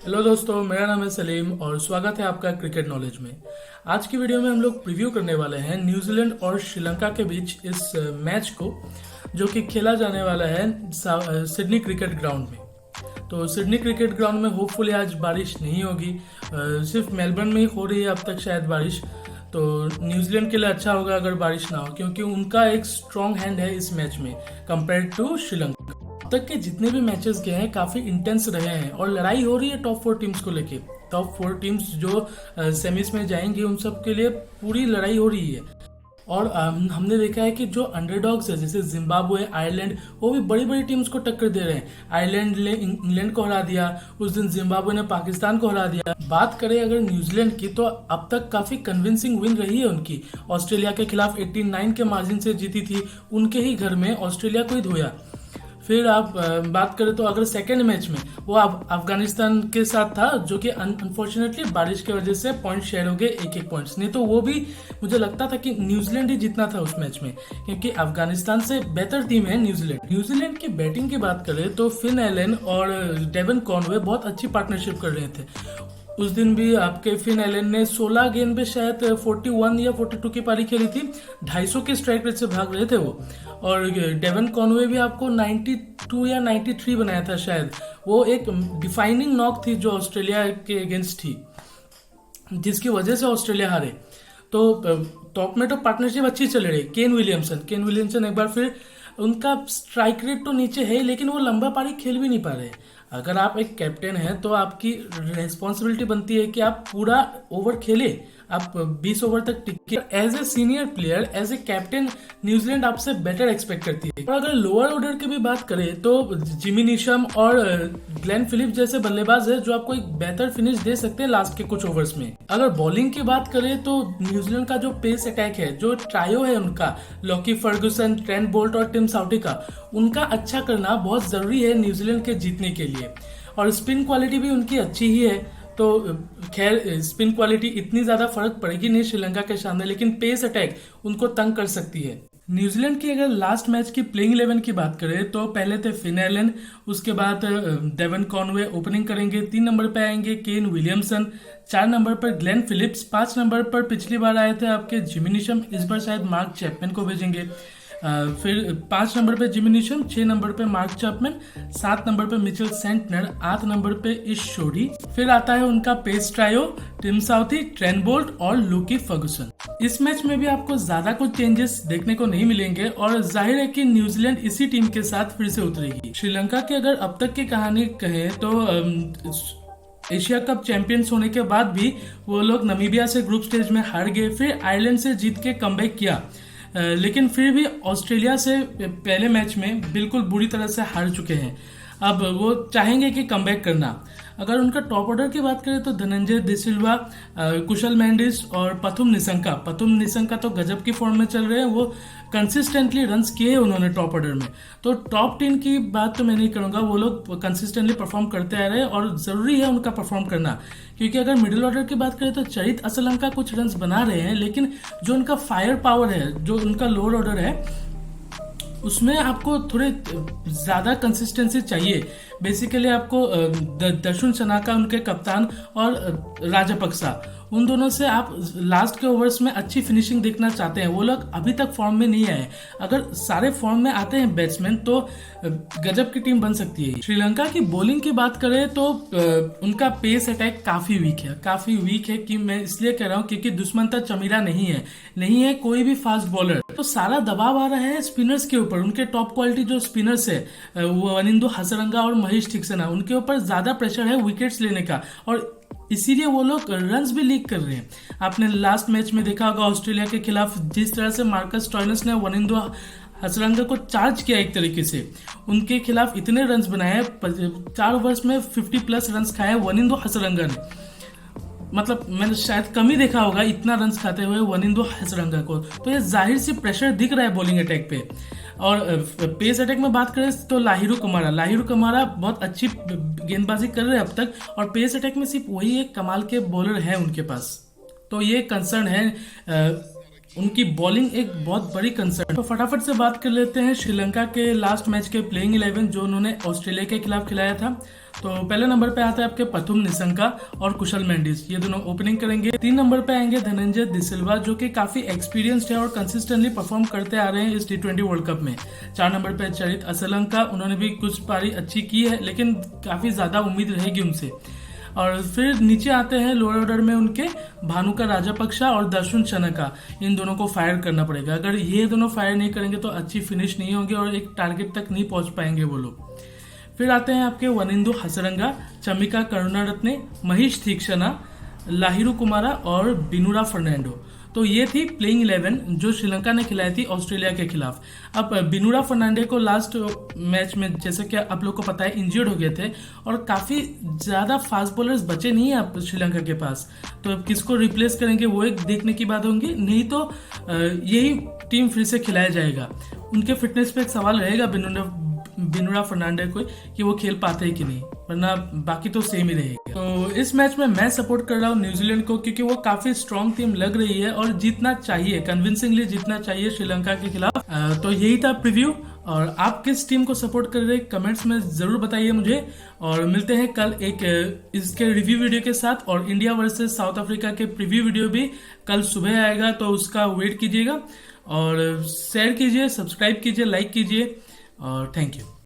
Hello दोस्तों, मेरा नाम है सलीम और स्वागत है आपका क्रिकेट नॉलेज में। आज की वीडियो में हम लोग प्रीव्यू करने वाले हैं न्यूजीलैंड और श्रीलंका के बीच इस मैच को, जो कि खेला जाने वाला है सिडनी क्रिकेट ग्राउंड में। तो सिडनी क्रिकेट ग्राउंड में होपफुली आज बारिश नहीं होगी। सिर्फ मेलबर्न में ही हो रही है अब तक शायद बारिश। तो न्यूजीलैंड के लिए अच्छा होगा अगर बारिश ना हो, क्योंकि उनका एक स्ट्रॉन्ग हैंड है इस मैच में कंपेयर टू श्रीलंका। अब तक के जितने भी मैचेस गए हैं काफी इंटेंस रहे हैं और लड़ाई हो रही है टॉप 4 टीम्स को लेके। टॉप 4 टीम्स जो सेमीज में जाएंगी उन सब के लिए पूरी लड़ाई हो रही है। और हमने देखा है कि जो अंडरडॉग्स है जैसे जिम्बाब्वे, आयरलैंड, वो भी बड़ी बड़ी टीम्स को टक्कर दे रहे हैं। आयरलैंड ने इंग्लैंड को हरा दिया, उस दिन जिम्बाब्वे ने पाकिस्तान को हरा दिया। बात करें अगर न्यूजीलैंड की, तो अब तक काफी कन्विंसिंग विन रही है उनकी। ऑस्ट्रेलिया के खिलाफ 89 के मार्जिन से जीती थी, उनके ही घर में ऑस्ट्रेलिया को ही धोया। फिर आप बात करें तो अगर सेकेंड मैच में वो अफगानिस्तान के साथ था, जो कि अनफॉर्चुनेटली बारिश की वजह से पॉइंट शेयर हो गए, एक पॉइंट्स। नहीं तो वो भी मुझे लगता था कि न्यूजीलैंड ही जीतना था उस मैच में, क्योंकि अफगानिस्तान से बेहतर टीम है न्यूजीलैंड। न्यूजीलैंड की बैटिंग की बात करें तो फिन एलन और डेवन कॉनवे बहुत अच्छी पार्टनरशिप कर रहे थे। उस दिन भी आपके फिन एलन ने 16 गेंद पे शायद 41 या 42 की पारी खेली थी। 250 के स्ट्राइक रेट से भाग रहे थे वो। और डेवन कॉनवे भी आपको 92 या 93 बनाया था शायद। वो एक डिफाइनिंग नॉक थी जो ऑस्ट्रेलिया के अगेंस्ट थी, जिसकी वजह से ऑस्ट्रेलिया हारे। तो टॉप में तो पार्टनरशिप अच्छी चल रही है। केन विलियमसन एक बार फिर, उनका स्ट्राइक रेट तो नीचे है लेकिन वो लंबा पारी खेल भी नहीं पा रहे। अगर आप एक कैप्टन हैं तो आपकी रेस्पॉन्सिबिलिटी बनती है कि आप पूरा ओवर खेले, आप 20 ओवर तक टिके। As a senior player, as a captain, New Zealand आपसे बेटर एक्सपेक्ट करती है। और अगर लोअर ऑर्डर की भी बात करें तो जिमी नीशम और ग्लेन फिलिप्स जैसे बल्लेबाज है जो आपको एक बेहतर फिनिश दे सकते हैं लास्ट के कुछ ओवर्स में। अगर बॉलिंग की बात करें तो न्यूजीलैंड का जो पेस अटैक है, जो ट्रायो है उनका, लॉकी फर्गुसन, ट्रेंट बोल्ट और टिम साउटी का, उनका अच्छा करना बहुत जरूरी है न्यूजीलैंड के जीतने के लिए। और स्पिन क्वालिटी भी उनकी अच्छी ही है। तो खैर स्पिन क्वालिटी इतनी ज्यादा फर्क पड़ेगी नहीं श्रीलंका के सामने, लेकिन पेस अटैक उनको तंग कर सकती है। न्यूजीलैंड की अगर लास्ट मैच की प्लेइंग 11 की बात करें तो पहले थे फिन एलन, उसके बाद डेवन कॉनवे ओपनिंग करेंगे, 3 नंबर पे आएंगे केन विलियमसन, 4 नंबर पर ग्लेन फिलिप्स, 5 नंबर पर पिछली बार आए थे आपके जिमी नीशम, इस बार शायद मार्क चैपमैन को भेजेंगे। फिर 5 नंबर पे जिमी नीशम, 6 नंबर पे मार्क चैपमैन, 7 नंबर पे मिचेल सेंटनर, 8 नंबर पे इश शोरी। फिर आता है उनका pace trio, Tim Southee, Trent Boult और लूकी फर्गुसन। इस मैच में भी आपको ज्यादा कुछ चेंजेस देखने को नहीं मिलेंगे और जाहिर है कि न्यूजीलैंड इसी टीम के साथ फिर से उतरेगी। श्रीलंका की अगर अब तक की कहानी कहें तो एशिया कप चैंपियंस होने के बाद भी वो लोग नमीबिया से ग्रुप स्टेज में हार गए, फिर आयरलैंड से जीत के कमबैक किया, लेकिन फिर भी ऑस्ट्रेलिया से पहले मैच में बिल्कुल बुरी तरह से हार चुके हैं। अब वो चाहेंगे कि कमबैक करना। अगर उनका टॉप ऑर्डर की बात करें तो धनंजय डिसिल्वा, कुशल मेंडिस और पथुम निशंका तो गजब की फॉर्म में चल रहे हैं। वो कंसिस्टेंटली रन्स किए हैं उन्होंने टॉप ऑर्डर में। तो टॉप 10 की बात तो मैं नहीं करूंगा, वो लोग कंसिस्टेंटली परफॉर्म करते आ रहे हैं और जरूरी है उनका परफॉर्म करना। क्योंकि अगर मिडिल ऑर्डर की बात करें तो चरित असलंका कुछ रन्स बना रहे हैं, लेकिन जो उनका फायर पावर है, जो उनका लोअर ऑर्डर है, उसमें आपको थोड़े ज्यादा कंसिस्टेंसी चाहिए। बेसिकली आपको दर्शन सनाका उनके कप्तान और राजापक्सा, उन दोनों से आप लास्ट के ओवर्स में अच्छी फिनिशिंग देखना चाहते हैं। वो लोग अभी तक फॉर्म में नहीं आए। अगर सारे फॉर्म में आते हैं बैट्समैन तो गजब की टीम बन सकती है। श्रीलंका की बॉलिंग की बात करें तो उनका पेस अटैक काफी वीक है कि मैं इसलिए कह रहा हूँ क्योंकि दुष्मंता चमीरा नहीं है कोई भी फास्ट बॉलर। तो सारा दबाव आ रहा है स्पिनर्स के ऊपर। उनके टॉप क्वालिटी जो स्पिनर्स है, वो वनिंदु हसरंगा और महेश ठिक्सेना, उनके ऊपर ज्यादा प्रेशर है विकेट्स लेने का, और इसीलिए वो लोग रन्स भी लीक कर रहे हैं। आपने लास्ट मैच में देखा होगा ऑस्ट्रेलिया के खिलाफ जिस तरह से मार्कस स्टोइनिस ने वनिंदु हसरंगा को चार्ज किया, एक तरीके से उनके खिलाफ इतने रन्स बनाए, 4 ओवर्स में 50+ रन्स खाए वनिंदु हसरंगा ने। मतलब मैंने शायद कम ही देखा होगा इतना रन्स खाते हुए वनिंदु हसरंगा को। तो ये जाहिर से प्रेशर दिख रहा है बॉलिंग अटैक पे। और पेस अटैक में बात करें तो लाहिरू कमारा बहुत अच्छी गेंदबाजी कर रहे हैं अब तक, और पेस अटैक में सिर्फ वही एक कमाल के बॉलर है उनके पास। तो ये कंसर्न है, उनकी बॉलिंग एक बहुत बड़ी कंसर्न। तो फटाफट से बात कर लेते हैं श्रीलंका के लास्ट मैच के प्लेइंग 11 जो उन्होंने ऑस्ट्रेलिया के खिलाफ खिलाया था। तो पहले नंबर पे आता है आपके प्रथुम निशंका और कुशल मेंडिस, ये दोनों ओपनिंग करेंगे। 3 नंबर पे आएंगे धनंजय डिसिल्वा, जो कि काफी एक्सपीरियंस्ड है और कंसिस्टेंटली परफॉर्म करते आ रहे हैं इस T20 वर्ल्ड कप में। 4 नंबर पे चरित असलंका, उन्होंने भी कुछ पारी अच्छी की है, लेकिन काफी ज्यादा उम्मीद रहेगी उनसे। और फिर नीचे आते हैं लोअर ऑर्डर में उनके भानुका राजापक्षा और दर्शन चनका, इन दोनों को फायर करना पड़ेगा। अगर ये दोनों फायर नहीं करेंगे तो अच्छी फिनिश नहीं होगी और एक टारगेट तक नहीं पहुंच पाएंगे वो लोग। फिर आते हैं आपके वनिंदु हसरंगा, चमिका करुणारत्ने, महेश तीक्षणा, लाहिरू कुमारा और बिनुरा फर्नांडो। तो ये थी प्लेइंग 11 जो श्रीलंका ने खिलाई थी ऑस्ट्रेलिया के खिलाफ। अब बिनुरा फर्नांडे को लास्ट मैच में, जैसे कि आप लोग को पता है, इंजर्ड हो गए थे और काफी ज्यादा फास्ट बॉलर्स बचे नहीं है अब श्रीलंका के पास। तो अब किसको रिप्लेस करेंगे वो एक देखने की बात होगी, नहीं तो यही टीम फिर से खिलाया जाएगा। उनके फिटनेस पे एक सवाल रहेगा बिनुरा फर्नांडे को कि वो खेल पाते हैं कि नहीं, वरना बाकी तो सेम ही रहेगा। तो इस मैच में मैं सपोर्ट कर रहा हूँ न्यूजीलैंड को, क्योंकि वो काफी स्ट्रांग टीम लग रही है और जीतना चाहिए, कन्विंसिंगली जीतना चाहिए श्रीलंका के खिलाफ। तो यही था प्रीव्यू, और आप किस टीम को सपोर्ट कर रहे हैं कमेंट्स में जरूर बताइए मुझे। और मिलते हैं कल एक इसके रिव्यू वीडियो के साथ, और इंडिया वर्सेस साउथ अफ्रीका के प्रीव्यू वीडियो भी कल सुबह आएगा, तो उसका वेट कीजिएगा और शेयर कीजिए, सब्सक्राइब कीजिए, लाइक कीजिए, और थैंक यू।